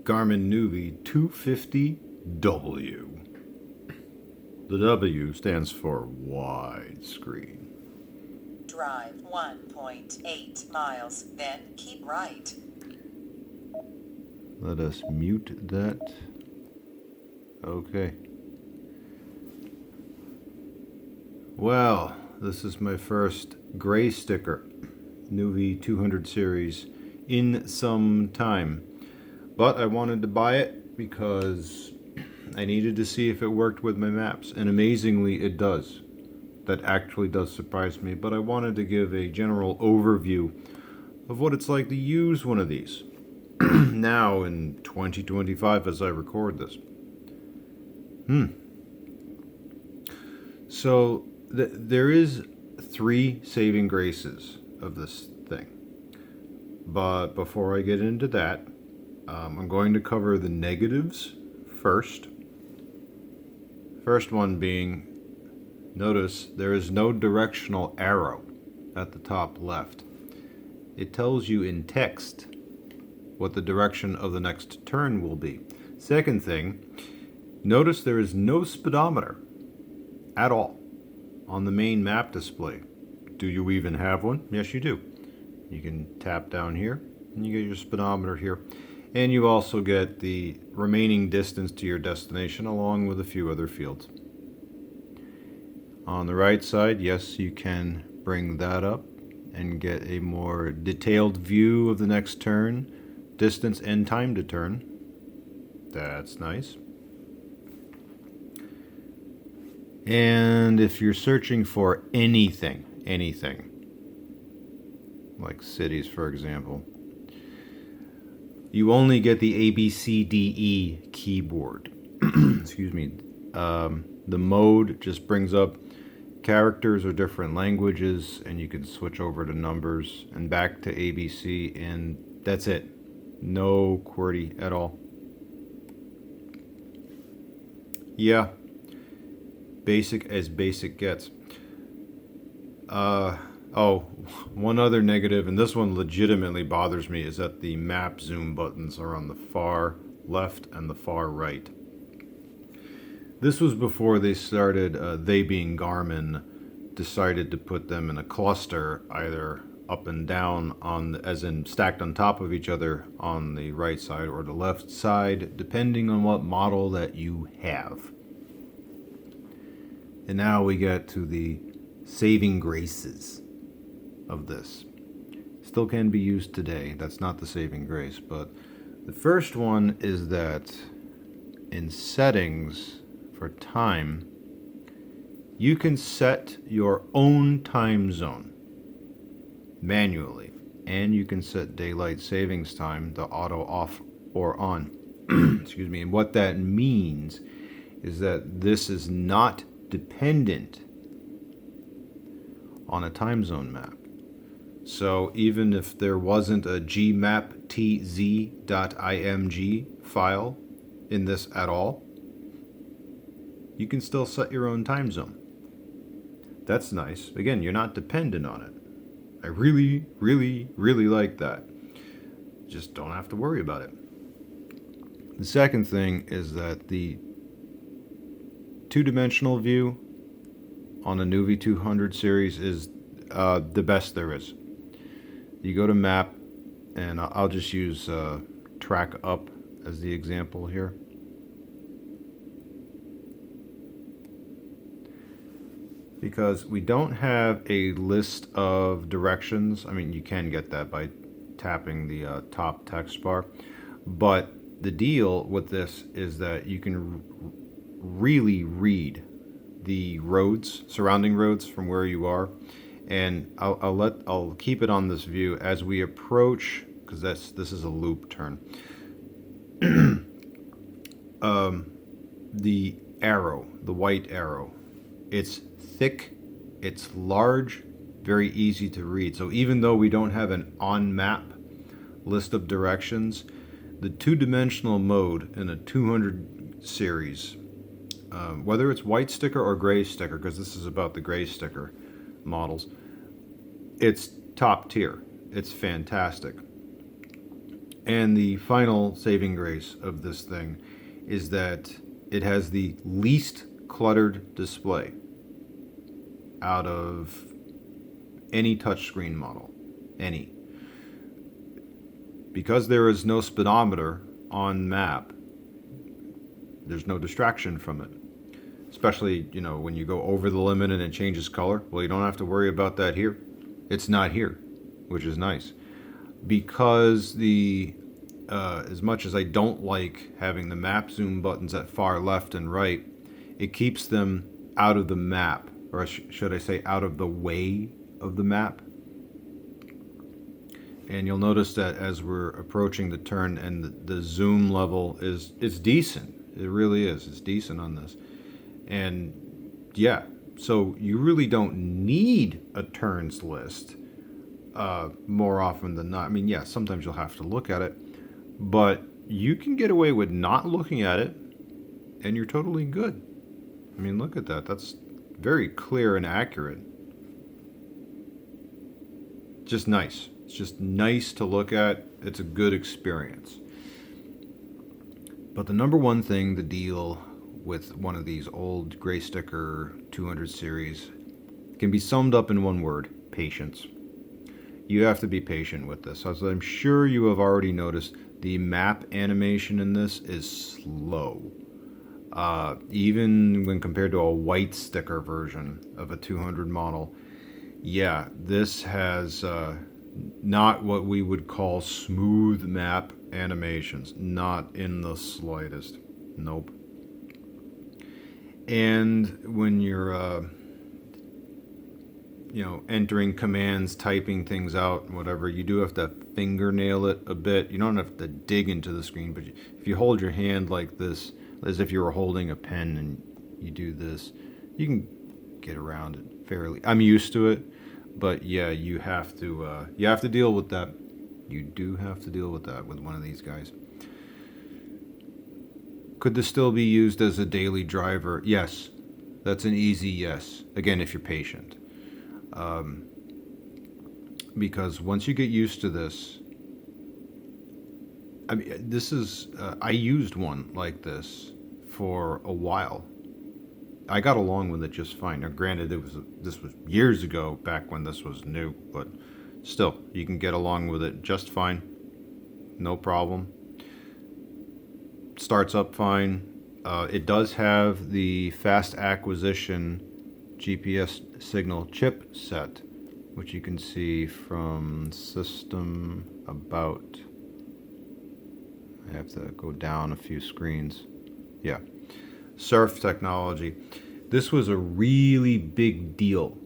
Garmin Nuvi 250W. The W stands for widescreen. Drive 1.8 miles, then keep right. Let us mute that. Okay. Well, this is my first gray sticker, Nuvi 200 series, in some time. But I wanted to buy it because I needed to see if it worked with my maps, and amazingly it does. That actually does surprise me, but I wanted to give a general overview of what it's like to use one of these now in 2025 as I record this. So there is 3 saving graces of this thing, but before I get into that, I'm going to cover the negatives first. First one being, notice there is no directional arrow at the top left. It tells you in text what the direction of the next turn will be. Second thing, notice there is no speedometer at all on the main map display. Do you even have one? Yes, you do. You can tap down here and you get your speedometer here. And you also get the remaining distance to your destination along with a few other fields. On the right side, yes, you can bring that up and get a more detailed view of the next turn, distance and time to turn. That's nice. And if you're searching for anything, like cities for example, you only get the ABCDE keyboard. Excuse me. The mode just brings up characters or different languages, and you can switch over to numbers and back to ABC, and that's it. No QWERTY at all. Yeah. Basic as basic gets. Oh, one other negative, and this one legitimately bothers me, is that the map zoom buttons are on the far left and the far right. This was before they started, they being Garmin, decided to put them in a cluster, either up and down, as in stacked on top of each other on the right side or the left side, depending on what model that you have. And now we get to the saving graces of this. Still can be used today. That's not the saving grace, but the first one is that in settings for time, you can set your own time zone manually, and you can set daylight savings time to auto off or on. Excuse me. And what that means is that this is not dependent on a time zone map. So even if there wasn't a gmaptz.img file in this at all, you can still set your own time zone. That's nice. Again, you're not dependent on it. I really, really, really like that. Just don't have to worry about it. The second thing is that the two-dimensional view on a Nuvi 200 series is the best there is. You go to map, and I'll just use track up as the example here. Because we don't have a list of directions. I mean, you can get that by tapping the top text bar. But the deal with this is that you can really read the roads, surrounding roads from where you are. And I'll keep it on this view as we approach, because this is a loop turn. The arrow, the white arrow, it's thick, it's large, very easy to read. So even though we don't have an on-map list of directions, the two-dimensional mode in a 200 series, whether it's white sticker or gray sticker, because this is about the gray sticker models, it's top tier. It's fantastic. And the final saving grace of this thing is that it has the least cluttered display out of any touchscreen model. Any. Because there is no speedometer on map, there's no distraction from it. Especially, when you go over the limit and it changes color. Well, you don't have to worry about that here. It's not here, which is nice. Because as much as I don't like having the map zoom buttons at far left and right, it keeps them out of the map, or should I say out of the way of the map. And you'll notice that as we're approaching the turn, and the zoom level it's decent. It really is. It's decent on this. And yeah, so you really don't need a turns list more often than not. I mean, yeah, sometimes you'll have to look at it, but you can get away with not looking at it, and you're totally good. I mean, look at that. That's very clear and accurate. Just nice. It's just nice to look at. It's a good experience. But the number one thing to deal with one of these old gray sticker 200 series can be summed up in one word: patience. You have to be patient with this. As I'm sure you have already noticed, the map animation in this is slow. Even when compared to a white sticker version of a 200 model. Yeah, this has not what we would call smooth map animations. Not in the slightest. Nope. And when you're entering commands, typing things out, whatever, you do have to fingernail it a bit. You don't have to dig into the screen, but if you hold your hand like this, as if you were holding a pen, and you do this, you can get around it fairly. I'm used to it, but yeah, you have to deal with that. You do have to deal with that with one of these guys. Could this still be used as a daily driver? Yes. That's an easy yes. Again, if you're patient. Because once you get used to this, I mean, this is, I used one like this for a while. I got along with it just fine. Now, granted, this was years ago, back when this was new, but still, you can get along with it just fine. No problem. Starts up fine. It does have the fast acquisition GPS signal chip set, which you can see from system about. I have to go down a few screens. Yeah. Surf technology. This was a really big deal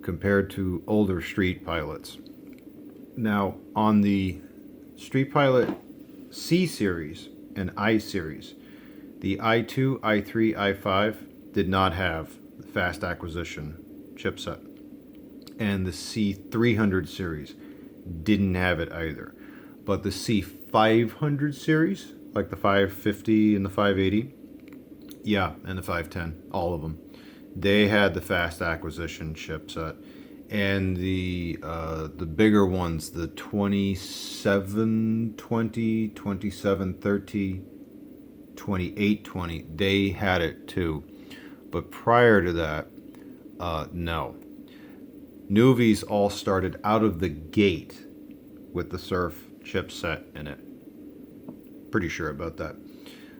compared to older Street Pilots. Now, on the Street Pilot C series and I series, the i2, i3, i5 did not have the fast acquisition chipset, and the C300 series didn't have it either. But the C500 series, like the 550 and the 580, yeah, and the 510, all of them, they had the fast acquisition chipset. And the bigger ones, the 2720, 2730, 2820, they had it too. But prior to that, no. Nuvi's all started out of the gate with the Surf chipset in it. Pretty sure about that.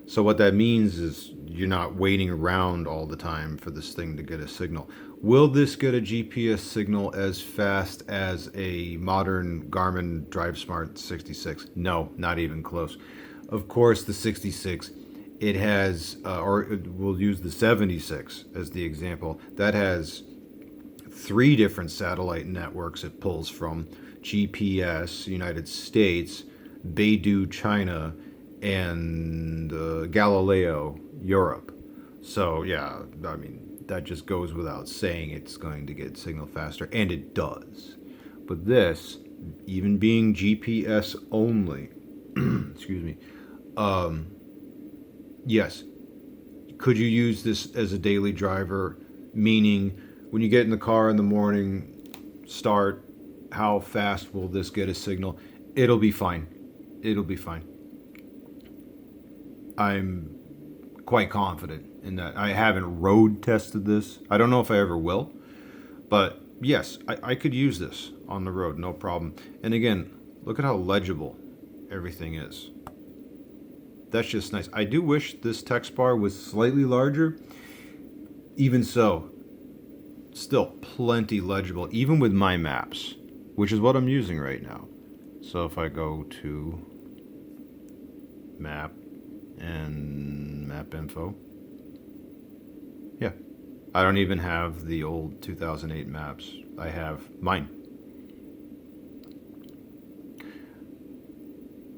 So what that means is you're not waiting around all the time for this thing to get a signal. Will this get a GPS signal as fast as a modern Garmin DriveSmart 66? No, not even close. Of course, the 66, it has, or we'll use the 76 as the example, that has 3 different satellite networks it pulls from: GPS, United States, Beidou, China, and Galileo, Europe. So yeah, I mean, that just goes without saying it's going to get signal faster, and it does. But this, even being GPS only, excuse me, yes, could you use this as a daily driver? Meaning, when you get in the car in the morning, start, how fast will this get a signal? It'll be fine. It'll be fine. I'm quite confident in that. I haven't road tested this. I don't know if I ever will, but yes, I could use this on the road, no problem. And again, look at how legible everything is. That's just nice. I do wish this text bar was slightly larger. Even so, still plenty legible, even with my maps, which is what I'm using right now. So if I go to map and map info, yeah, I don't even have the old 2008 maps. I have mine.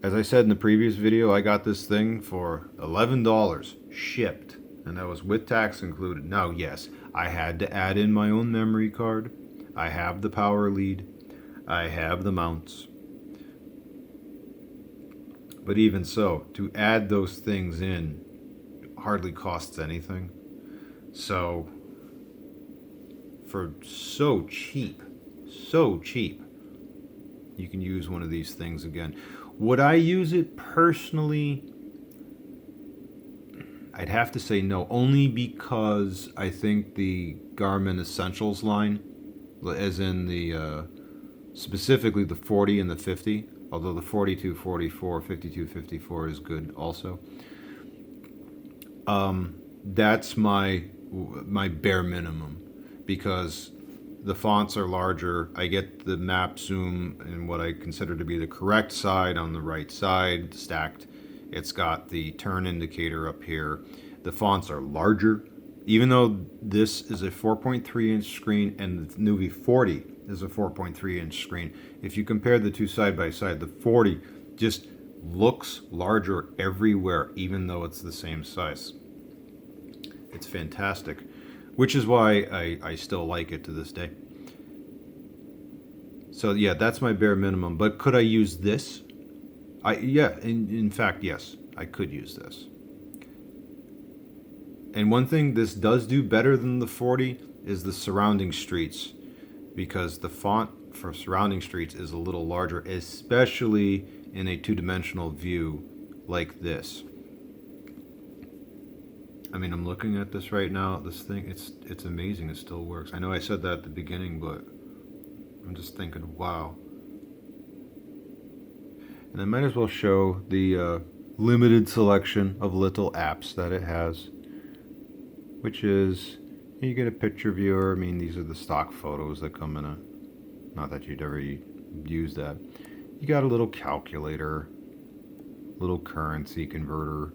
As I said in the previous video, I got this thing for $11 shipped, and that was with tax included. Now, yes, I had to add in my own memory card. I have the power lead. I have the mounts. But even so, to add those things in hardly costs anything. So, for so cheap, you can use one of these things again. Would I use it personally? I'd have to say no, only because I think the Garmin Essentials line, as in the specifically the 40 and the 50, although the 4244, 5254 is good also. That's my bare minimum, because the fonts are larger. I get the map zoom in what I consider to be the correct side on the right side, stacked. It's got the turn indicator up here. The fonts are larger. Even though this is a 4.3 inch screen and the Nuvi 40 is a 4.3 inch screen, if you compare the two side by side, the 40 just looks larger everywhere, even though it's the same size. It's fantastic, which is why I still like it to this day. So yeah, that's my bare minimum. But could I use this? In fact, yes, I could use this. And one thing this does do better than the 40 is the surrounding streets, because the font for surrounding streets is a little larger, especially in a two-dimensional view like this. I mean, I'm looking at this right now. This thing, it's amazing. It still works. I know I said that at the beginning, but I'm just thinking, wow. And I might as well show the limited selection of little apps that it has, which is, you get a picture viewer. I mean, these are the stock photos that come in a, not that you'd ever use that. You got a little calculator, little currency converter.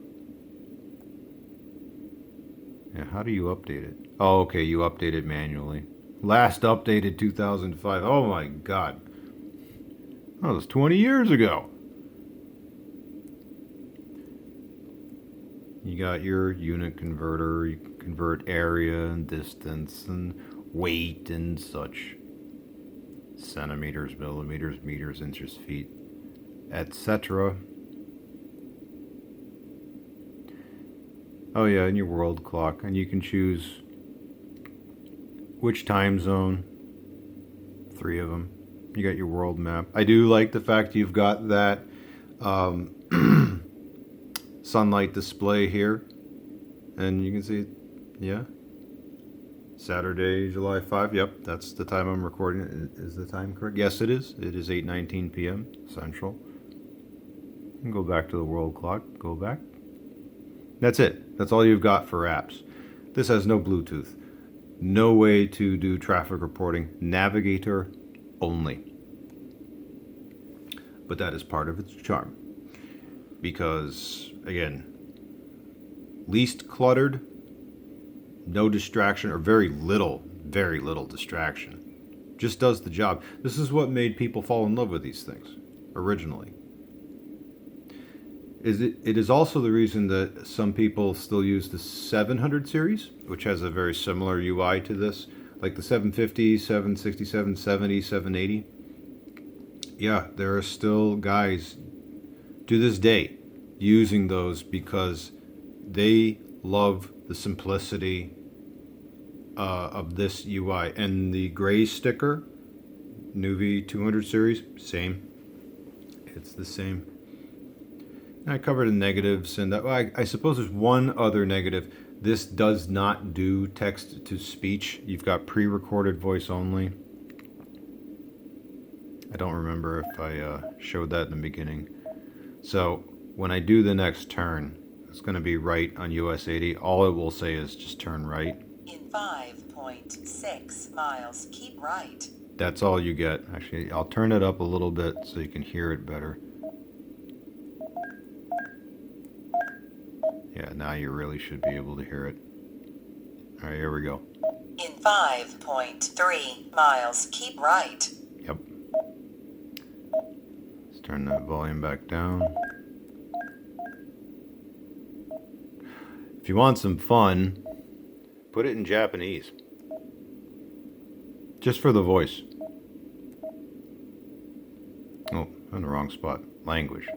Yeah, how do you update it? Oh, okay, you update it manually. Last updated 2005. Oh my God. Oh, that was 20 years ago. You got your unit converter. You can convert area and distance and weight and such. Centimeters, millimeters, meters, inches, feet, etc. Oh yeah, and your world clock, and you can choose which time zone. 3 of them. You got your world map. I do like the fact you've got that sunlight display here, and you can see, yeah, Saturday, July 5. Yep, that's the time I'm recording it. Is the time correct? Yes, it is. It is 8:19 p.m. Central. You can go back to the world clock. Go back. That's it. That's all you've got for apps. This has no Bluetooth. No way to do traffic reporting. Navigator only. But that is part of its charm. Because, again, least cluttered, no distraction, or very little distraction. Just does the job. This is what made people fall in love with these things originally. It is also the reason that some people still use the 700 series, which has a very similar UI to this, like the 750, 767, 770, 780. Yeah, there are still guys to this day using those because they love the simplicity of this UI. And the gray sticker, Nuvi 200 series, same. it's the same. I covered the negatives, and I suppose there's one other negative. This does not do text to speech. You've got pre-recorded voice only. I don't remember if I showed that in the beginning. So when I do the next turn, it's going to be right on US 80. All it will say is just turn right. In 5.6 miles, keep right. That's all you get. Actually, I'll turn it up a little bit so you can hear it better. Yeah, now you really should be able to hear it. All right, here we go. In 5.3 miles, keep right. Yep. Let's turn that volume back down. If you want some fun, put it in Japanese. Just for the voice. Oh, I'm in the wrong spot. Language.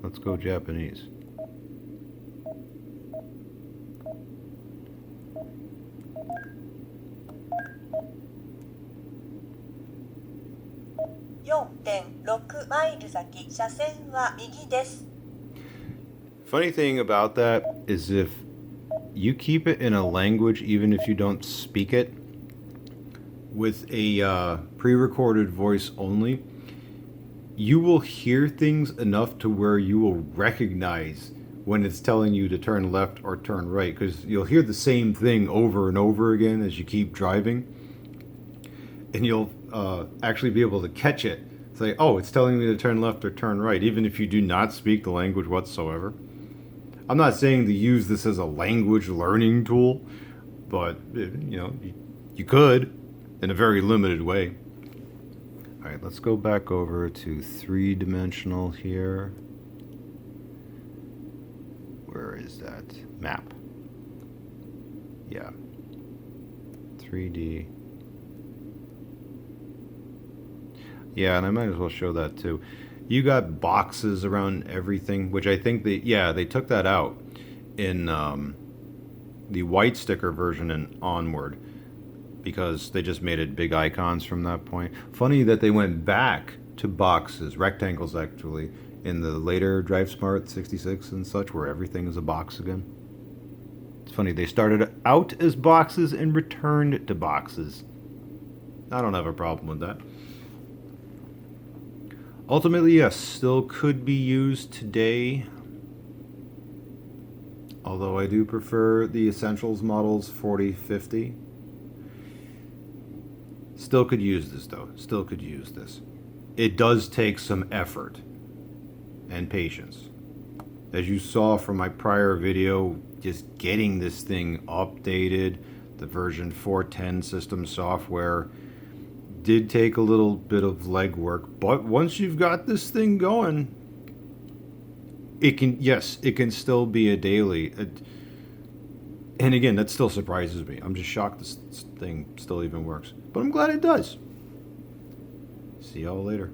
Let's go Japanese. Funny thing about that is if you keep it in a language, even if you don't speak it, with a pre-recorded voice only, you will hear things enough to where you will recognize when it's telling you to turn left or turn right, because you'll hear the same thing over and over again as you keep driving, and you'll actually be able to catch it. Say, oh, it's telling me to turn left or turn right, even if you do not speak the language whatsoever. I'm not saying to use this as a language learning tool, but you know, you could in a very limited way. All right, let's go back over to three-dimensional here. Where is that? Map. Yeah. 3D. Yeah, and I might as well show that too. You got boxes around everything, which I think they took that out in the white sticker version and onward, because they just made it big icons from that point. Funny that they went back to boxes, rectangles actually, in the later DriveSmart 66 and such, where everything is a box again. It's funny, they started out as boxes and returned to boxes. I don't have a problem with that. Ultimately, yes, still could be used today, although I do prefer the Essentials models 4050. Still could use this though, still could use this. It does take some effort and patience. As you saw from my prior video, just getting this thing updated, the version 410 system software, did take a little bit of legwork, but once you've got this thing going, it can still be a daily. And again, that still surprises me. I'm just shocked this thing still even works, but I'm glad it does. See y'all later.